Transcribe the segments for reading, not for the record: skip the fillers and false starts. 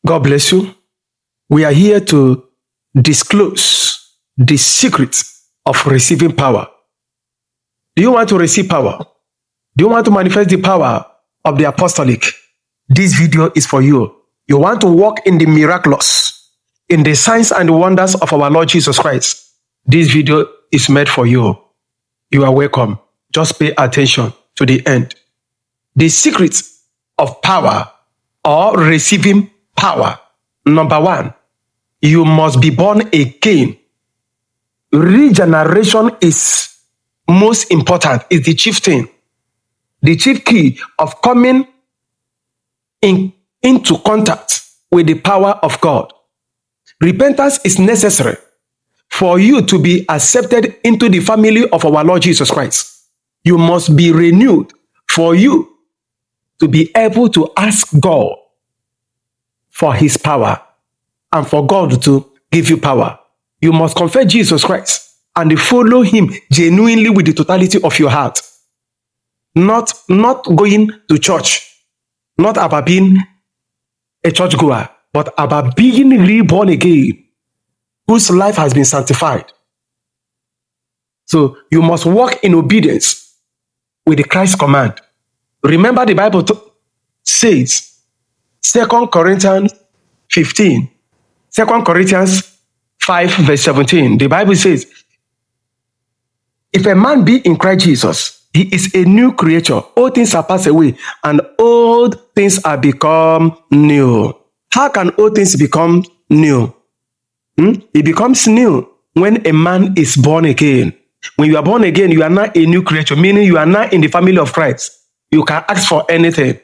God bless you. We are here to disclose the secret of receiving power. Do you want to receive power? Do you want to manifest the power of the apostolic? This video is for you. You want to walk in the miraculous, in the signs and wonders of our Lord Jesus Christ. This video is made for you. You are welcome. Just pay attention to the end. The secret of power or receiving power. Number one, you must be born again. Regeneration is most important, is the chief thing. The chief key of coming into contact with the power of God. Repentance is necessary for you to be accepted into the family of our Lord Jesus Christ. You must be renewed for you to be able to ask God for his power and for God to give you power. You must confess Jesus Christ and follow him genuinely with the totality of your heart. Not going to church, not about being a churchgoer, but about being reborn again, whose life has been sanctified. So you must walk in obedience with the Christ command. Remember the Bible says, 2 Corinthians 15, 2 Corinthians 5 verse 17, the Bible says, if a man be in Christ Jesus, he is a new creature. All things are passed away, and old things are become new. How can old things become new? It becomes new when a man is born again. When you are born again, you are not a new creature, meaning you are not in the family of Christ. You can ask for anything,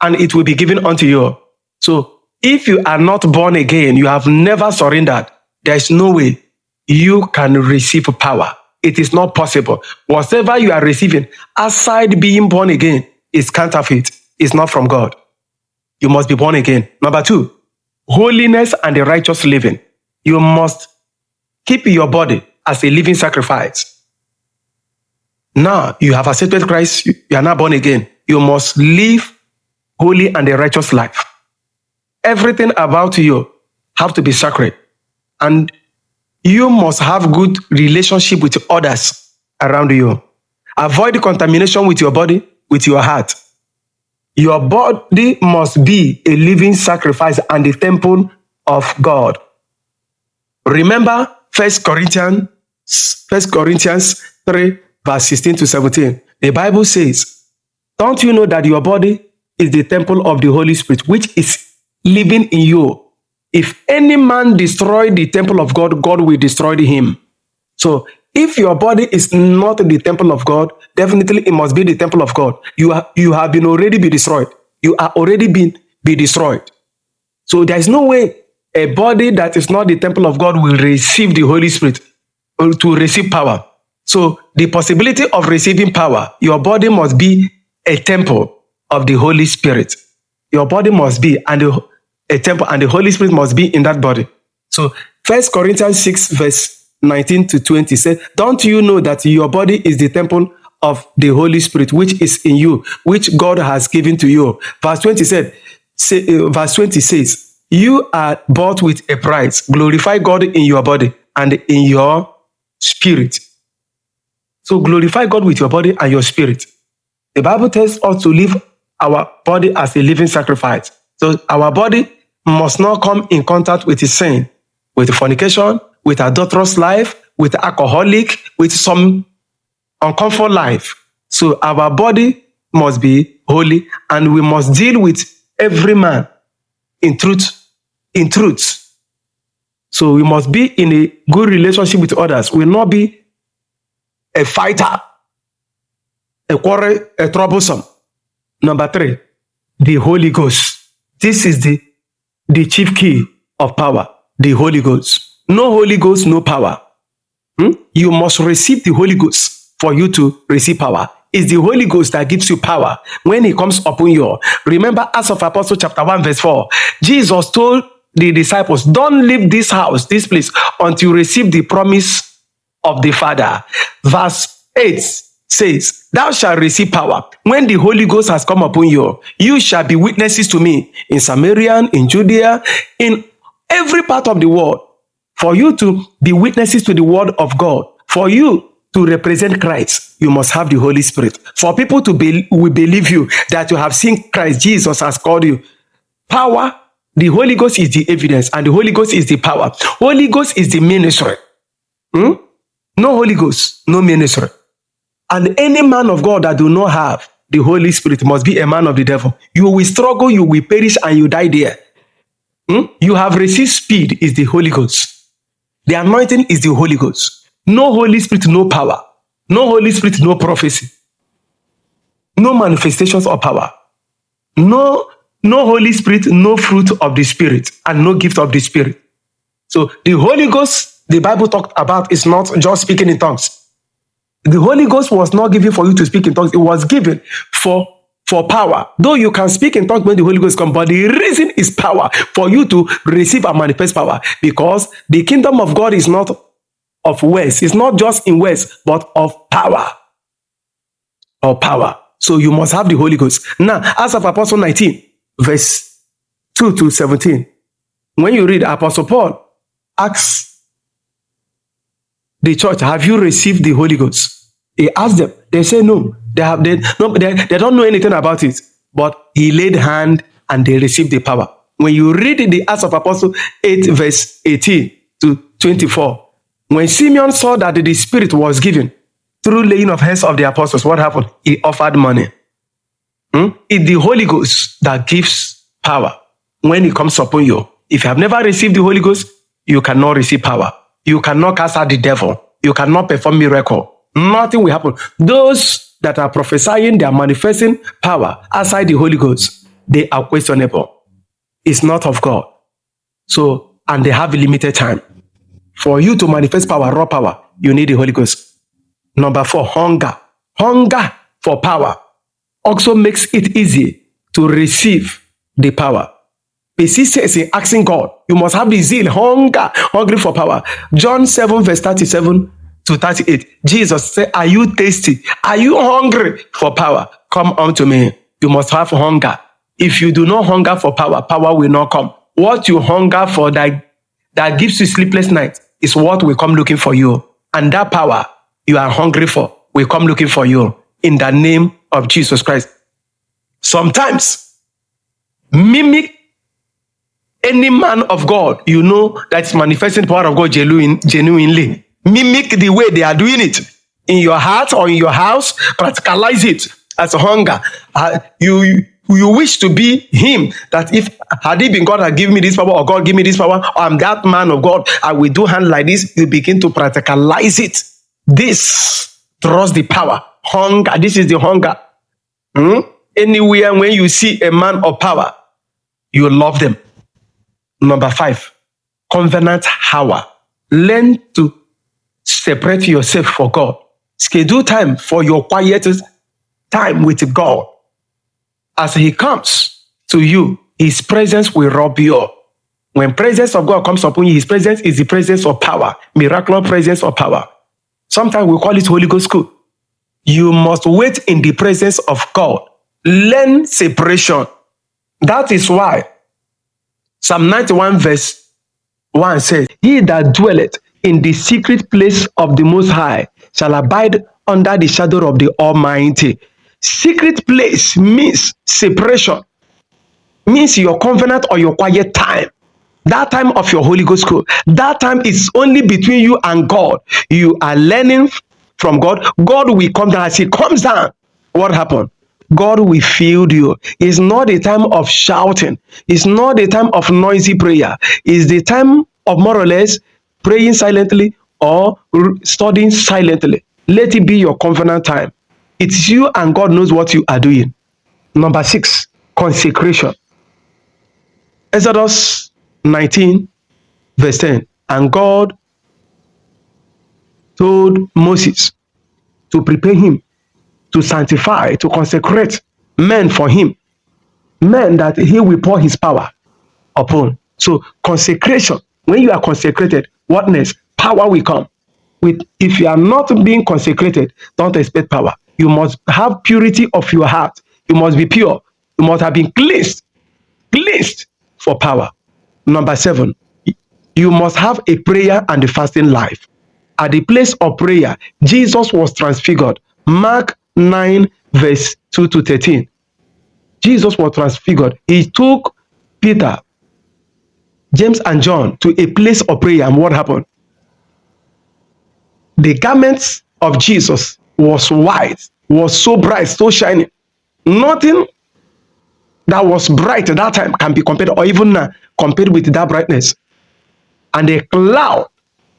and it will be given unto you. So, if you are not born again, you have never surrendered, there is no way you can receive power. It is not possible. Whatever you are receiving outside being born again is counterfeit. It's not from God. You must be born again. Number two, holiness and the righteous living. You must keep your body as a living sacrifice. Now you have accepted Christ. You are now born again. You must live holy and a righteous life. Everything about you have to be sacred. And you must have good relationship with others around you. Avoid contamination with your body, with your heart. Your body must be a living sacrifice and the temple of God. Remember 1 Corinthians 3 verse 16 to 17. The Bible says, don't you know that your body is the temple of the Holy Spirit, which is living in you? If any man destroy the temple of God, God will destroy him. So if your body is not the temple of God, definitely it must be the temple of God. You have been already be destroyed. You are already be destroyed. So there is no way a body that is not the temple of God will receive the Holy Spirit, or to receive power. So the possibility of receiving power, your body must be a temple of the Holy Spirit. Your body must be a temple, and the Holy Spirit must be in that body. So 1 Corinthians 6 verse 19 to 20 says, don't you know that your body is the temple of the Holy Spirit, which is in you, which God has given to you? Verse 20 says, you are bought with a price. Glorify God in your body and in your spirit. So glorify God with your body and your spirit. The Bible tells us to live our body as a living sacrifice. So our body must not come in contact with sin, with fornication, with adulterous life, with alcoholic, with some uncomfort life. So our body must be holy, and we must deal with every man in truth. So we must be in a good relationship with others. We will not be a fighter, a quarrel, a troublesome. Number 3, the Holy Ghost. This is the chief key of power, the Holy Ghost. No Holy Ghost, no power. You must receive the Holy Ghost for you to receive power. It's the Holy Ghost that gives you power when he comes upon you. Remember Acts of Apostles chapter 1 verse 4. Jesus told the disciples, don't leave this house, this place, until you receive the promise of the Father. Verse 8 says, thou shalt receive power when the Holy Ghost has come upon you. You shall be witnesses to me in Samaria, in Judea, in every part of the world. For you to be witnesses to the word of God, for you to represent Christ, you must have the Holy Spirit. For people to believe you that you have seen Christ, Jesus has called you. Power, the Holy Ghost is the evidence, and the Holy Ghost is the power. Holy Ghost is the ministry. No Holy Ghost, no ministry. And any man of God that do not have the Holy Spirit must be a man of the devil. You will struggle, you will perish, and you die there. You have received speed, is the Holy Ghost. The anointing is the Holy Ghost. No Holy Spirit, no power. No Holy Spirit, no prophecy. No manifestations of power. No Holy Spirit, no fruit of the Spirit, and no gift of the Spirit. So the Holy Ghost, the Bible talked about, is not just speaking in tongues. The Holy Ghost was not given for you to speak in tongues. It was given for power. Though you can speak in tongues when the Holy Ghost comes, but the reason is power, for you to receive and manifest power. Because the kingdom of God is not of words. It's not just in words, but of power. Of power. So you must have the Holy Ghost. Now, Acts of Apostle 19, verse 2 to 17. When you read, Apostle Paul asks the church, have you received the Holy Ghost? He asked them. They say no. They don't know anything about it. But he laid hand and they received the power. When you read the Acts of Apostles 8, verse 18 to 24, when Simeon saw that the Spirit was given through laying of hands of the apostles, what happened? He offered money. It's the Holy Ghost that gives power when it comes upon you. If you have never received the Holy Ghost, you cannot receive power. You cannot cast out the devil. You cannot perform miracle. Nothing will happen. Those that are prophesying, they are manifesting power outside the Holy Ghost. They are questionable. It's not of God. So, and they have a limited time. For you to manifest power, raw power, you need the Holy Ghost. Number 4, hunger. Hunger for power also makes it easy to receive the power. Persistence in asking God. You must have the zeal, hungry for power. John 7, verse 37 to 38. Jesus said, are you thirsty? Are you hungry for power? Come unto me. You must have hunger. If you do not hunger for power, power will not come. What you hunger for that gives you sleepless nights is what will come looking for you. And that power you are hungry for will come looking for you in the name of Jesus Christ. Sometimes, mimic any man of God you know that's manifesting the power of God genuinely. Mimic the way they are doing it in your heart or in your house. Practicalize it as a hunger. You wish to be him, that if had it been God had given me this power, or God give me this power, or I'm that man of God, I will do hand like this. You begin to practicalize it. This draws the power. Hunger. This is the hunger. Anywhere when you see a man of power, you love them. Number 5, covenant hour. Learn to separate yourself for God. Schedule time for your quiet time with God. As he comes to you, his presence will rub you. When presence of God comes upon you, his presence is the presence of power, miraculous presence of power. Sometimes we call it Holy Ghost school. You must wait in the presence of God. Learn separation. That is why Psalm 91 verse 1 says, he that dwelleth in the secret place of the Most High shall abide under the shadow of the Almighty. Secret place means separation, means your covenant or your quiet time. That time of your Holy Ghost school, that time is only between you and God. You are learning from God. God will come down. As he comes down, what happened? God will fill you. It's not a time of shouting. It's not a time of noisy prayer. It's the time of more or less praying silently or studying silently. Let it be your covenant time. It's you and God knows what you are doing. Number 6, consecration. Exodus 19, verse 10. And God told Moses to prepare him, to sanctify, to consecrate men for him, men that he will pour his power upon. So consecration, when you are consecrated, what next? Power will come. If you are not being consecrated, don't expect power. You must have purity of your heart. You must be pure. You must have been cleansed for power. Number 7, you must have a prayer and a fasting life. At the place of prayer, Jesus was transfigured. Mark 9, verse 2 to 13. Jesus was transfigured. He took Peter, James, and John to a place of prayer. And what happened? The garments of Jesus was white, was so bright, so shining. Nothing that was bright at that time can be compared, or even now, compared with that brightness. And a cloud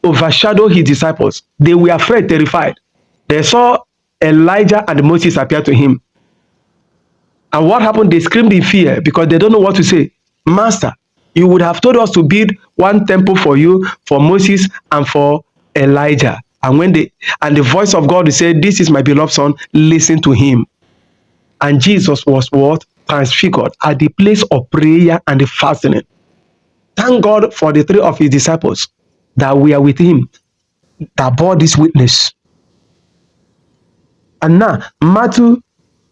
overshadowed his disciples. They were afraid, terrified. They saw Elijah and Moses appear to him. And what happened? They screamed in fear because they don't know what to say. Master, you would have told us to build one temple for you, for Moses, and for Elijah. And the voice of God said, "This is my beloved son, listen to him." And Jesus was what? Transfigured at the place of prayer and the fasting. Thank God for the 3 of his disciples that we are with him, that bore this witness. And now, Matthew,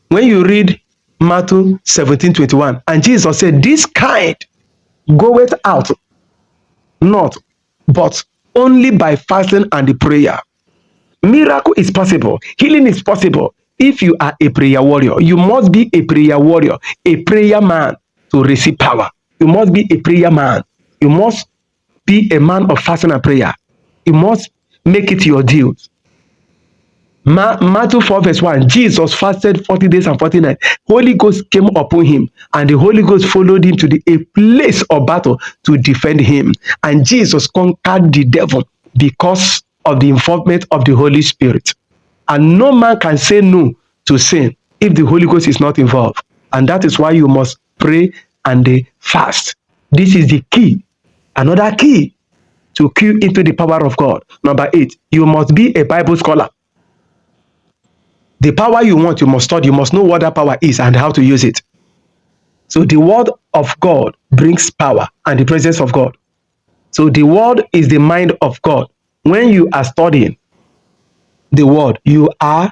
when you read Matthew 17:21, and Jesus said, "This kind goeth out not, but only by fasting and the prayer." Miracle is possible. Healing is possible if you are a prayer warrior. You must be a prayer warrior, a prayer man to receive power. You must be a prayer man. You must be a man of fasting and prayer. You must make it your deal. Matthew 4 verse 1, Jesus fasted 40 days and 40 nights. Holy Ghost came upon him, and the Holy Ghost followed him to a place of battle to defend him. And Jesus conquered the devil because of the involvement of the Holy Spirit. And no man can say no to sin if the Holy Ghost is not involved. And that is why you must pray and fast. This is the key. Another key to cue into the power of God. Number 8, you must be a Bible scholar. The power you want, you must study. You must know what that power is and how to use it. So the word of God brings power and the presence of God. So the word is the mind of God. When you are studying the word, you are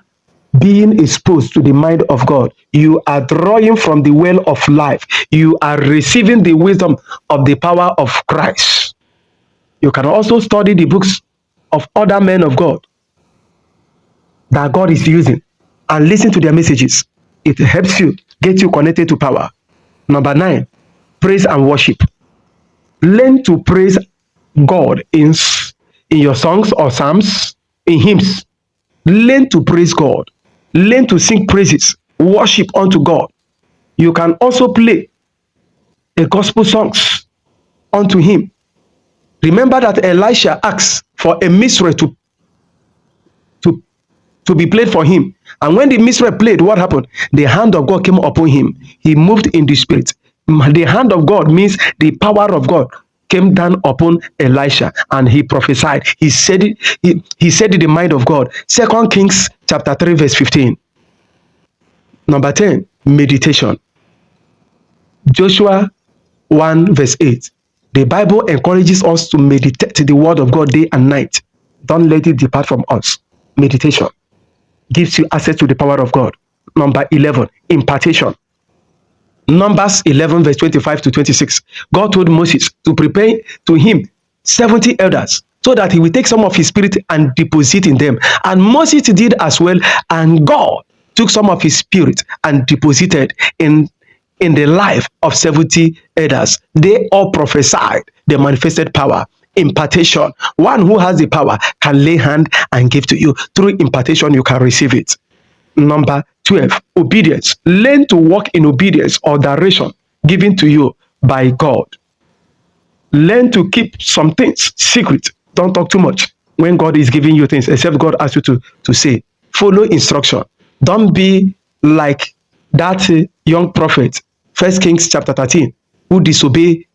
being exposed to the mind of God. You are drawing from the well of life. You are receiving the wisdom of the power of Christ. You can also study the books of other men of God that God is using and listen to their messages. It helps you, get you connected to power. Number 9, praise and worship. Learn to praise God in your songs or psalms, in hymns. Learn to praise God. Learn to sing praises, worship unto God. You can also play a gospel songs unto him. Remember that Elisha asked for a minstrel to be played for him. And when the minstrel played, what happened? The hand of God came upon him. He moved in the spirit. The hand of God means the power of God came down upon Elisha, and he prophesied. He said it. He said it in the mind of God. 2 Kings chapter 3 verse 15. Number 10, meditation. Joshua 1 verse 8. The Bible encourages us to meditate the word of God day and night. Don't let it depart from us. Meditation gives you access to the power of God. Number 11, impartation. Numbers 11 verse 25 to 26. God told Moses to prepare to him 70 elders so that he will take some of his spirit and deposit in them. And Moses did as well, and God took some of his spirit and deposited in the life of 70 elders. They all prophesied. They manifested power. Impartation. One who has the power can lay hand and give to you. Through impartation, you can receive it. Number 12, obedience. Learn to walk in obedience or direction given to you by God. Learn to keep some things secret. Don't talk too much when God is giving you things, except God asks you to say. Follow instruction. Don't be like that young prophet, 1 Kings chapter 13, who disobeyed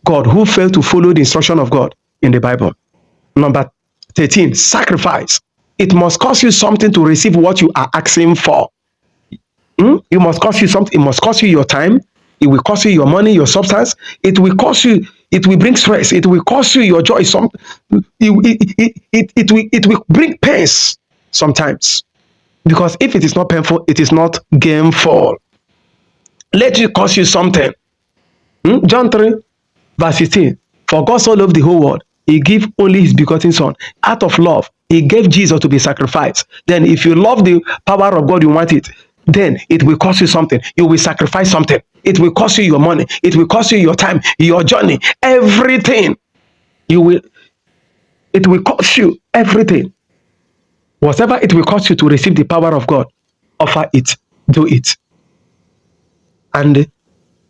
God, who failed to follow the instruction of God in the Bible. Number 13, sacrifice. It must cost you something to receive what you are asking for. It must cost you something. It must cost you your time. It will cost you your money, your substance. It will cost you. It will bring stress. It will cost you your joy. It will bring pains sometimes. Because if it is not painful, it is not gainful. Let it cost you something. John 3, verse 16. For God so loved the whole world, he gave only his begotten son. Out of love, he gave Jesus to be sacrificed. Then if you love the power of God, you want it, then it will cost you something. You will sacrifice something. It will cost you your money. It will cost you your time, your journey, everything. It will cost you everything. Whatever it will cost you to receive the power of God, offer it, do it. And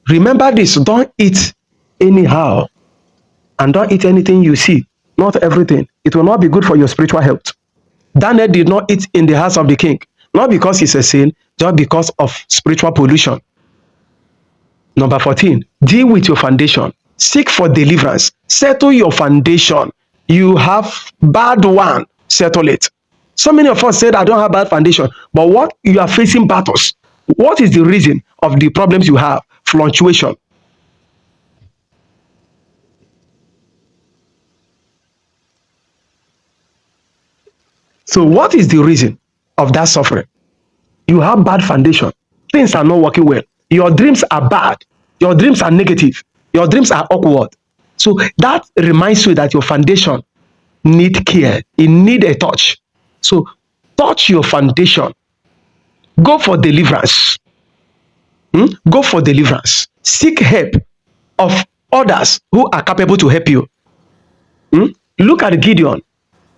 remember this, don't eat anyhow. And don't eat anything you see, not everything. It will not be good for your spiritual health. Daniel did not eat in the house of the king, not because it's a sin, just because of spiritual pollution. Number 14, deal with your foundation. Seek for deliverance. Settle your foundation. You have bad one, settle it. So many of us said, I don't have bad foundation, but what you are facing battles. What is the reason of the problems you have? Fluctuation. So what is the reason of that suffering? You have bad foundation. Things are not working well. Your dreams are bad. Your dreams are negative. Your dreams are awkward. So that reminds you that your foundation need care. It need a touch. So touch your foundation. Go for deliverance. Go for deliverance. Seek help of others who are capable to help you. Look at Gideon.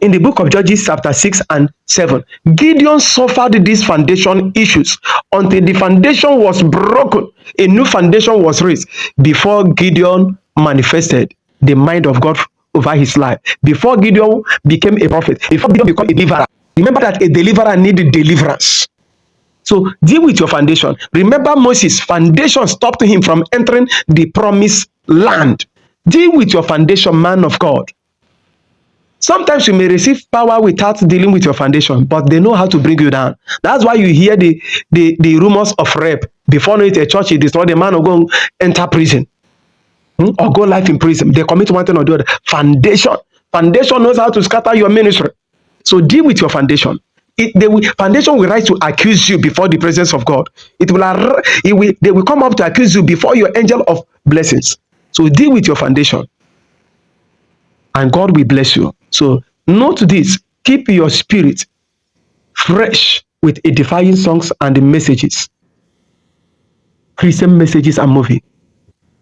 In the book of Judges chapter 6 and 7, Gideon suffered these foundation issues until the foundation was broken. A new foundation was raised before Gideon manifested the mind of God over his life. Before Gideon became a prophet, before Gideon became a deliverer. Remember that a deliverer needed deliverance. So deal with your foundation. Remember Moses' foundation stopped him from entering the promised land. Deal with your foundation, man of God. Sometimes you may receive power without dealing with your foundation, but they know how to bring you down. That's why you hear the rumors of rape. Before knowing it, a church is destroyed, the man will go enter prison or go life in prison. They commit one thing or the other. Foundation knows how to scatter your ministry. So deal with your foundation. Foundation will rise to accuse you before the presence of God. They will come up to accuse you before your angel of blessings. So deal with your foundation, and God will bless you. So note this, keep your spirit fresh with edifying songs and messages, Christian messages and movie,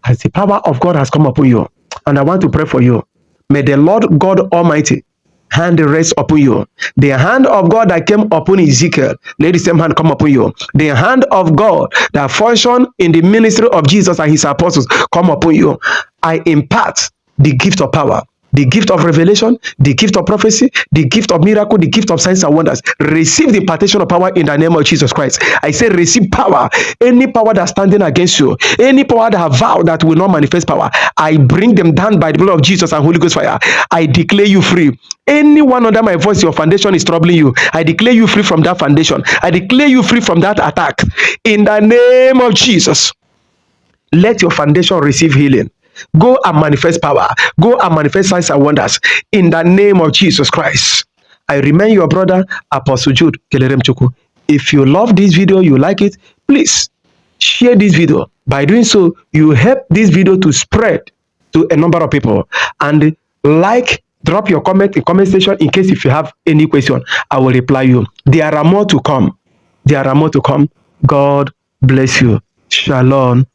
as the power of God has come upon you. And I want to pray for you. May the Lord God Almighty hand rest upon you. The hand of God that came upon Ezekiel, let the same hand come upon you. The hand of God that functioned in the ministry of Jesus and his apostles come upon you. I impart the gift of power, the gift of revelation, the gift of prophecy, the gift of miracle, the gift of signs and wonders. Receive the impartation of power in the name of Jesus Christ. I say receive power. Any power that's standing against you, any power that have vowed that will not manifest power, I bring them down by the blood of Jesus and Holy Ghost fire. I declare you free. Anyone under my voice, your foundation is troubling you, I declare you free from that foundation. I declare you free from that attack. In the name of Jesus, let your foundation receive healing. Go and manifest power. Go and manifest signs and wonders in the name of Jesus Christ. I remain your brother, Apostle Jude Kelerem Chukwu. If you love this video, you like it, please share this video. By doing so, you help this video to spread to a number of people. And drop your comment in comment section in case if you have any question, I will reply you. There are more to come. There are more to come. God bless you. Shalom.